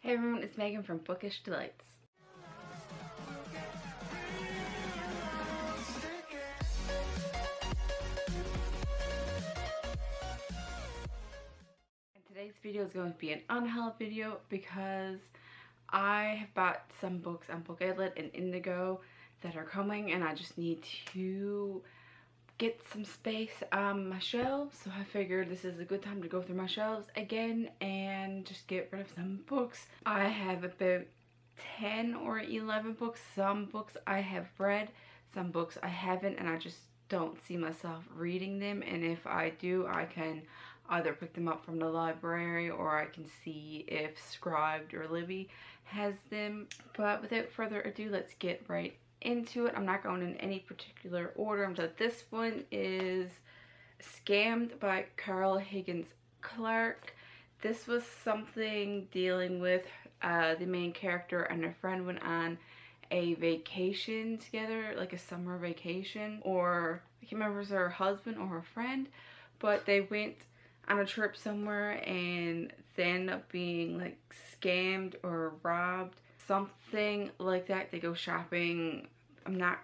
Hey everyone, it's Megan from Bookish Delights. And today's video is going to be an Unhaul video because I have bought some books on Book Outlet and Indigo that are coming, and I just need to get some space on my shelves, so I figured this is a good time to go through my shelves again and just get rid of some books. I have about 10 or 11 books. Some books I have read, some books I haven't, and I just don't see myself reading them, and if I do, I can either pick them up from the library or I can see if Scribed or Libby has them. But without further ado, let's get right into it. I'm not going in any particular order. So this one is Scammed by Carl Higgins Clark. This was something dealing with the main character and her friend went on a vacation together, like a summer vacation, or I can't remember if it was her husband or her friend, but they went on a trip somewhere and they end up being like scammed or robbed, something like that. They go shopping. I'm not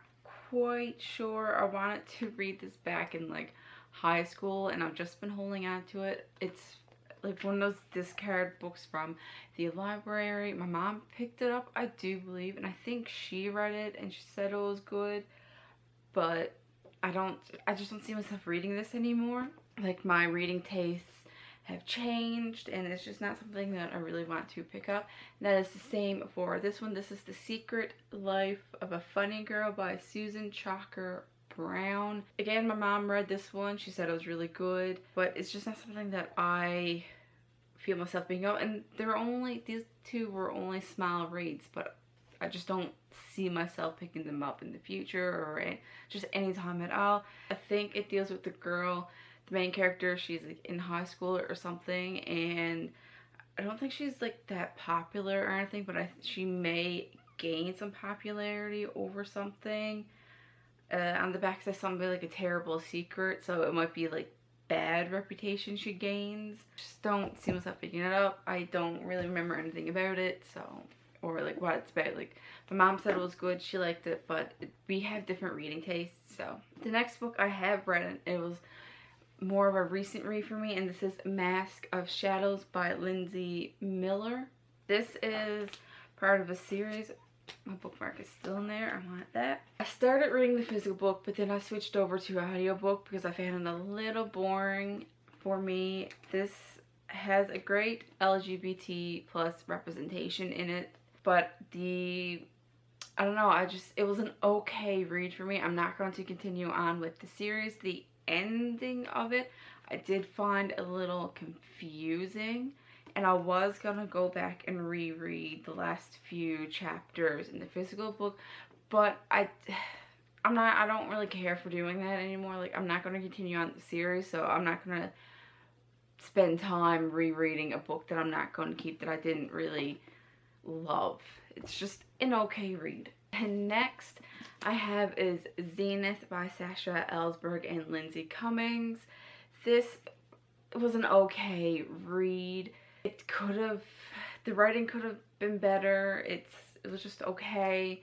quite sure. I wanted to read this back in like high school and I've just been holding on to it. It's like one of those discard books from the library. My mom picked it up, I do believe, and I think she read it and she said it was good, but I just don't see myself reading this anymore. Like, my reading tastes have changed and it's just not something that I really want to pick up. And that is the same for this one. This is The Secret Life of a Funny Girl by Susan Chalker Brown. Again, my mom read this one. She said it was really good, but it's just not something that I feel myself picking up. And these two were only small reads, but I just don't see myself picking them up in the future or just any time at all. I think it deals with the girl, the main character. She's like in high school or something, and I don't think she's like that popular or anything, but she may gain some popularity over something. On the back says something like a terrible secret, so it might be like bad reputation she gains. Just don't see myself picking it up. I don't really remember anything about it, so, or like what it's about. Like, my mom said it was good, she liked it, but we have different reading tastes. So the next book I have read, and it was more of a recent read for me, and this is Mask of Shadows by Lindsay Miller. This is part of a series. My bookmark is still in there. I want that. I started reading the physical book, but then I switched over to audiobook because I found it a little boring for me. This has a great LGBT plus representation in it, but I don't know, it was an okay read for me. I'm not going to continue on with the series. The ending of it I did find a little confusing, and I was gonna go back and reread the last few chapters in the physical book, but I don't really care for doing that anymore. Like, I'm not gonna continue on the series, so I'm not gonna spend time rereading a book that I'm not going to keep, that I didn't really love. It's just an okay read. And next I have is Zenith by Sasha Ellsberg and Lindsay Cummings. This was an okay read. The writing could have been better. It was just okay.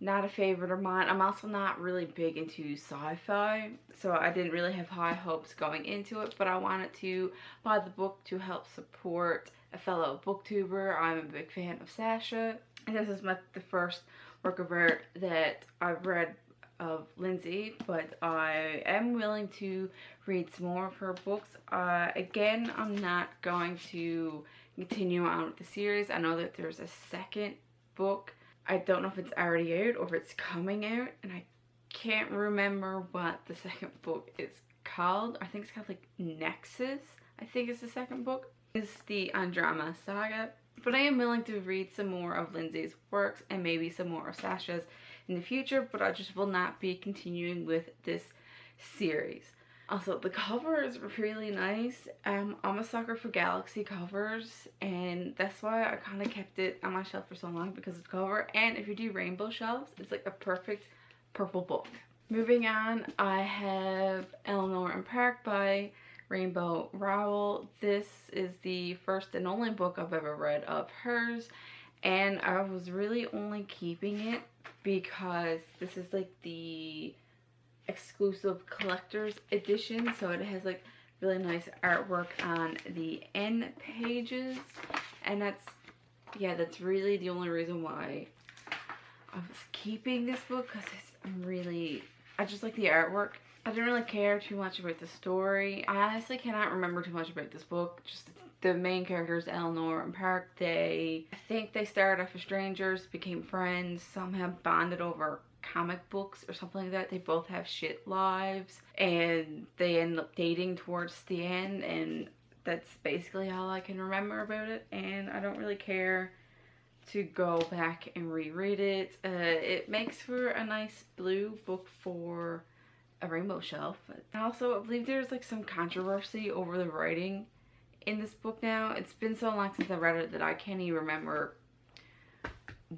Not a favorite of mine. I'm also not really big into sci-fi, so I didn't really have high hopes going into it, but I wanted to buy the book to help support a fellow booktuber. I'm a big fan of Sasha, and this is the first work of art that I've read of Lindsay, but I am willing to read some more of her books. Again, I'm not going to continue on with the series. I know that there's a second book. I don't know if it's already out or if it's coming out, and I can't remember what the second book is called. I think it's called like Nexus, I think is the second book. It's the Andromeda Saga. But I am willing to read some more of Lindsay's works and maybe some more of Sasha's in the future, but I just will not be continuing with this series. Also, the cover is really nice. I'm a sucker for Galaxy covers, and that's why I kind of kept it on my shelf for so long, because of the cover. And if you do rainbow shelves, it's like a perfect purple book. Moving on, I have Eleanor and Park by Rainbow Rowell. This is the first and only book I've ever read of hers, and I was really only keeping it because this is like the exclusive collector's edition, so it has like really nice artwork on the end pages, and that's really the only reason why I was keeping this book, because I just like the artwork. I didn't really care too much about the story. I honestly cannot remember too much about this book. Just the main characters, Eleanor and Park, I think they started off as strangers, became friends, somehow bonded over comic books or something like that. They both have shit lives, and they end up dating towards the end, and that's basically all I can remember about it, and I don't really care to go back and reread it. It makes for a nice blue book for a rainbow shelf. And also, I believe there's like some controversy over the writing in this book now. It's been so long since I read it that I can't even remember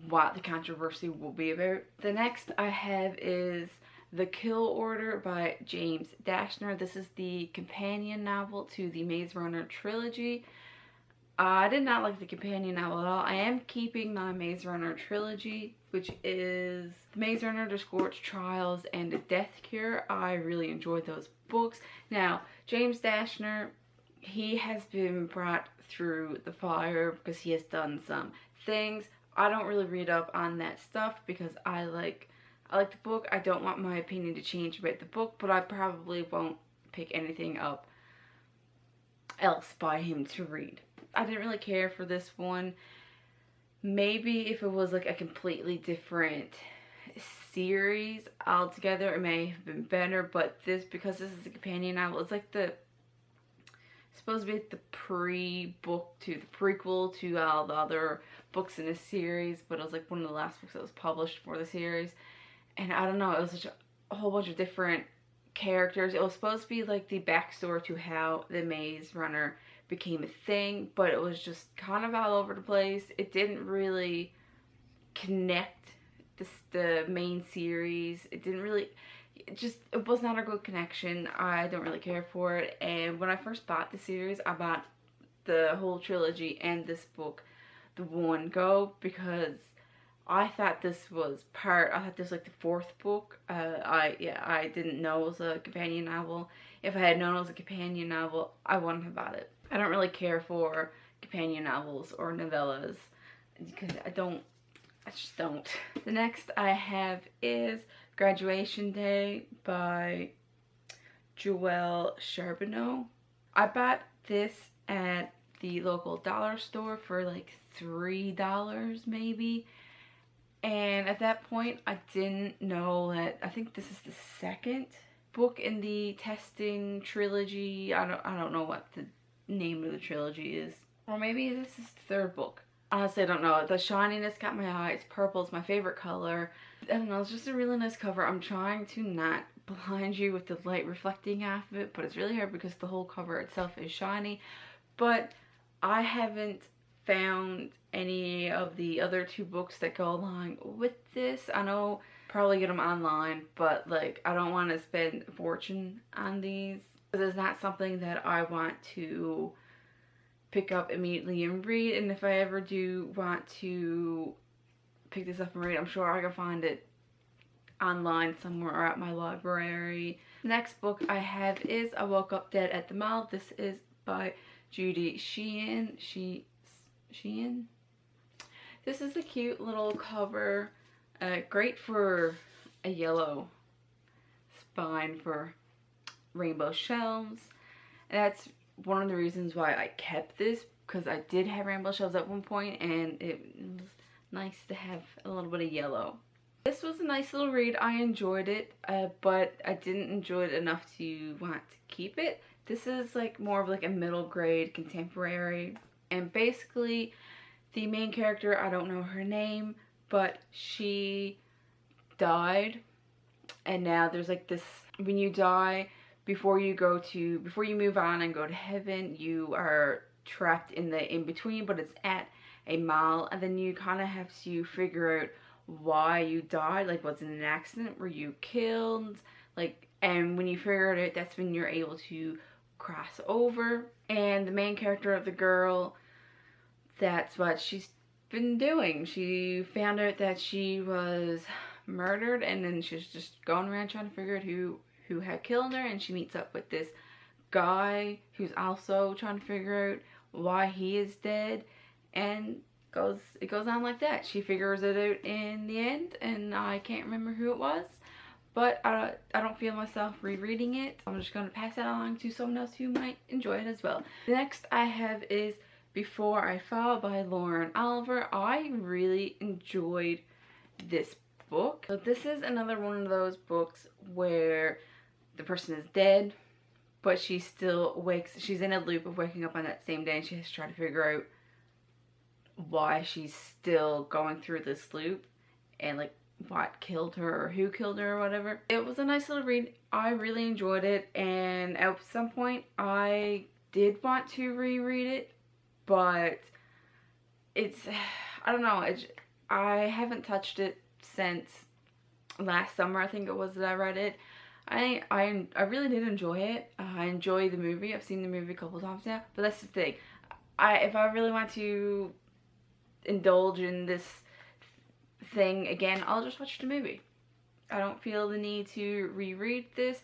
what the controversy will be about. The next I have is The Kill Order by James Dashner. This is the companion novel to the Maze Runner trilogy. I did not like the companion novel at all. I am keeping my Maze Runner trilogy, which is Maze Runner, The Scorched Trials, and The Death Cure. I really enjoyed those books. Now, James Dashner, he has been brought through the fire because he has done some things. I don't really read up on that stuff because I like the book. I don't want my opinion to change about the book, but I probably won't pick anything up else by him to read. I didn't really care for this one. Maybe if it was like a completely different series altogether, it may have been better, but because this is a companion novel, it's like supposed to be like the pre-book to the prequel to all the other books in this series, but it was like one of the last books that was published for the series, and I don't know, it was such a whole bunch of different characters. It was supposed to be like the backstory to how the Maze Runner became a thing, but it was just kind of all over the place. It didn't really connect the main series. It was not a good connection. I don't really care for it, and when I first bought the series, I bought the whole trilogy and this book the one go because I thought this was like the fourth book. I didn't know it was a companion novel. If I had known it was a companion novel, I wouldn't have bought it. I don't really care for companion novels or novellas because I just don't. The next I have is Graduation Day by Joelle Charbonneau. I bought this at the local dollar store for like $3 maybe. And at that point, I didn't know that, I think this is the second book in the Testing trilogy. I don't know what the name of the trilogy is. Or maybe this is the third book. Honestly, I don't know. The shininess got my eye. It's purple. It's my favorite color. I don't know. It's just a really nice cover. I'm trying to not blind you with the light reflecting off of it, but it's really hard because the whole cover itself is shiny. But I haven't found any of the other two books that go along with this. I know probably get them online, but like I don't want to spend a fortune on these because it's not something that I want to pick up immediately and read. And if I ever do want to pick this up and read, I'm sure I can find it online somewhere or at my library. The next book I have is I Woke Up Dead at the Mall. This is by Judy Sheehan. Sheehan? This is a cute little cover. Great for a yellow spine for rainbow shelves. And that's one of the reasons why I kept this, because I did have rainbow shelves at one point and it was nice to have a little bit of yellow. This was a nice little read. I enjoyed it, but I didn't enjoy it enough to want to keep it. This is like more of like a middle grade contemporary, and basically the main character, I don't know her name, but she died, and now there's like this, when you die, before you move on and go to heaven, you are trapped in the in-between, but it's at a mall, and then you kind of have to figure out why you died, like was it an accident, were you killed, like, and when you figure it out, that's when you're able to cross over, and the main character of the girl, that's what she's been doing. She found out that she was murdered, and then she's just going around trying to figure out who had killed her, and she meets up with this guy who's also trying to figure out why he is dead, and it goes on like that. She figures it out in the end, and I can't remember who it was, but I don't feel myself rereading it. I'm just going to pass that along to someone else who might enjoy it as well. The next I have is Before I Fall by Lauren Oliver. I really enjoyed this book. So this is another one of those books where the person is dead, but she still she's in a loop of waking up on that same day, and she has to try to figure out why she's still going through this loop, and like what killed her or who killed her or whatever. It was a nice little read. I really enjoyed it, and at some point I did want to reread it, but I don't know, I haven't touched it since last summer, I think it was, that I read it. I really did enjoy it. I enjoy the movie. I've seen the movie a couple times now, but that's the thing. If I really want to indulge in this thing again, I'll just watch the movie. I don't feel the need to reread this.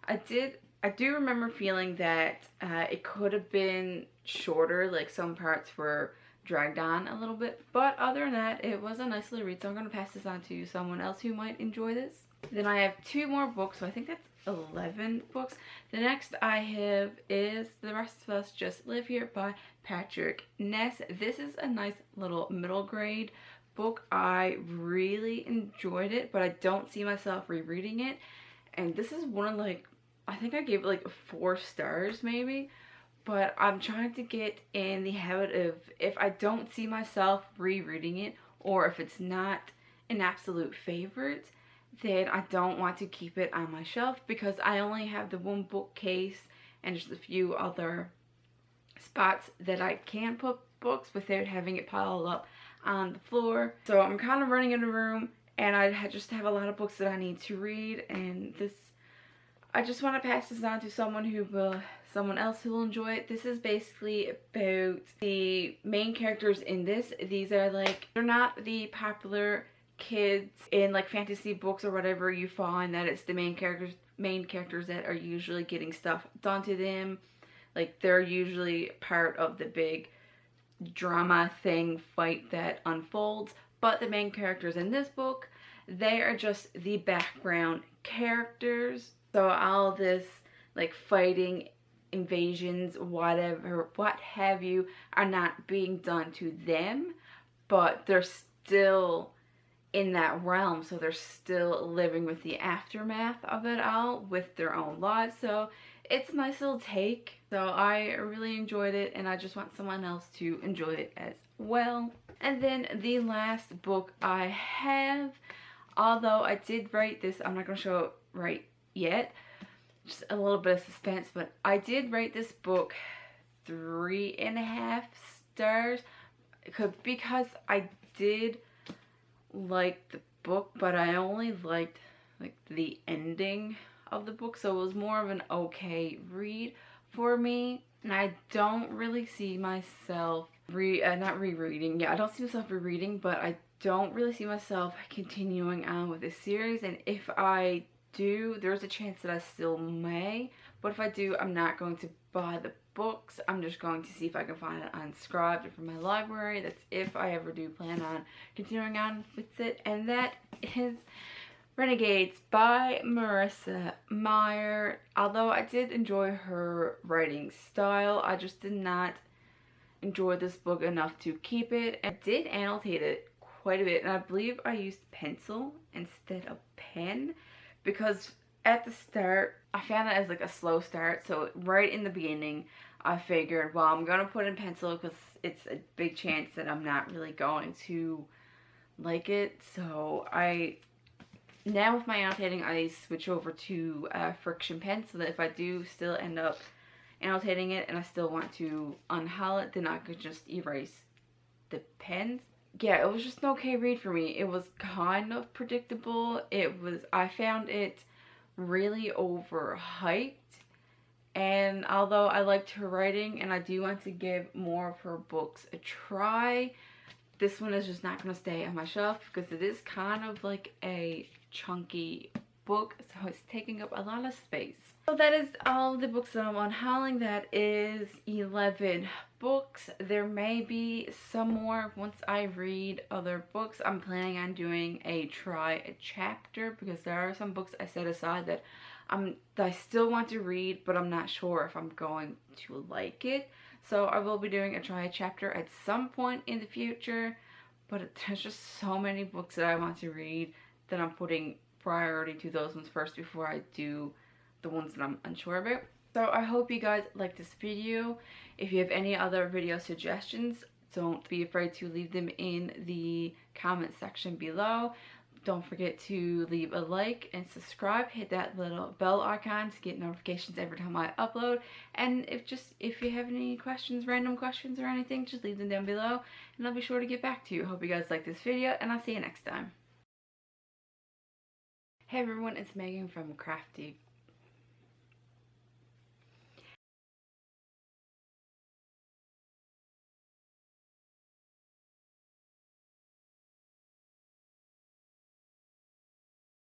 I do remember feeling that it could have been shorter, like some parts were dragged on a little bit, but other than that, it was a nice little read, so I'm going to pass this on to someone else who might enjoy this. Then I have 2 more books, so I think that's 11 books. The next I have is The Rest of Us Just Live Here by Patrick Ness. This is a nice little middle grade book. I really enjoyed it, but I don't see myself rereading it. And this is one of, like, I think I gave it like 4 stars maybe. But I'm trying to get in the habit of, if I don't see myself rereading it, or if it's not an absolute favorite, then I don't want to keep it on my shelf, because I only have the one bookcase and just a few other spots that I can put books without having it piled up on the floor. So I'm kind of running out of room, and I just have a lot of books that I need to read, and I just want to pass this on to someone else who will enjoy it. This is basically about the main characters in this. These are like, they're not the popular kids in like fantasy books or whatever you find that it's the main characters that are usually getting stuff done to them. Like, they're usually part of the big drama fight that unfolds. But the main characters in this book, they are just the background characters. So all this like fighting, invasions, whatever, what have you, are not being done to them, but they're still in that realm, so they're still living with the aftermath of it all with their own lives. So it's a nice little take. So I really enjoyed it, and I just want someone else to enjoy it as well. And then the last book I have, although I did write this, I'm not going to show it right yet, just a little bit of suspense, but I did rate this book 3.5 stars, because I did like the book, but I only liked like the ending of the book, so it was more of an okay read for me. And I don't really see myself not rereading. Yeah, I don't see myself rereading, but I don't really see myself continuing on with this series. And if I do, there's a chance that I still may, but if I do, I'm not going to buy the books. I'm just going to see if I can find it unscribed or from my library. That's if I ever do plan on continuing on with it. And that is Renegades by Marissa Meyer. Although I did enjoy her writing style, I just did not enjoy this book enough to keep it. I did annotate it quite a bit, and I believe I used pencil instead of pen, because at the start, I found it as like a slow start. So right in the beginning, I figured, well, I'm going to put in pencil because it's a big chance that I'm not really going to like it. So now with my annotating, I switch over to friction pen, so that if I do still end up annotating it and I still want to unhaul it, then I could just erase the pens. Yeah, it was just an okay read for me. It was kind of predictable. I found it really overhyped, And although I liked her writing and I do want to give more of her books a try, this one is just not going to stay on my shelf because it is kind of like a chunky book, so it's taking up a lot of space. So that is all the books that I'm unhauling. That is 11 books. There may be some more once I read other books. I'm planning on doing a try a chapter because there are some books I set aside that I still want to read, but I'm not sure if I'm going to like it. So I will be doing a try a chapter at some point in the future, but there's just so many books that I want to read that I'm putting priority to those ones first before I do the ones that I'm unsure about. So I hope you guys like this video. If you have any other video suggestions, don't be afraid to leave them in the comment section below. Don't forget to leave a like and subscribe. Hit that little bell icon to get notifications every time I upload. And if you have any questions, random questions or anything, just leave them down below and I'll be sure to get back to you. Hope you guys like this video and I'll see you next time. Hey everyone, it's Megan from Crafty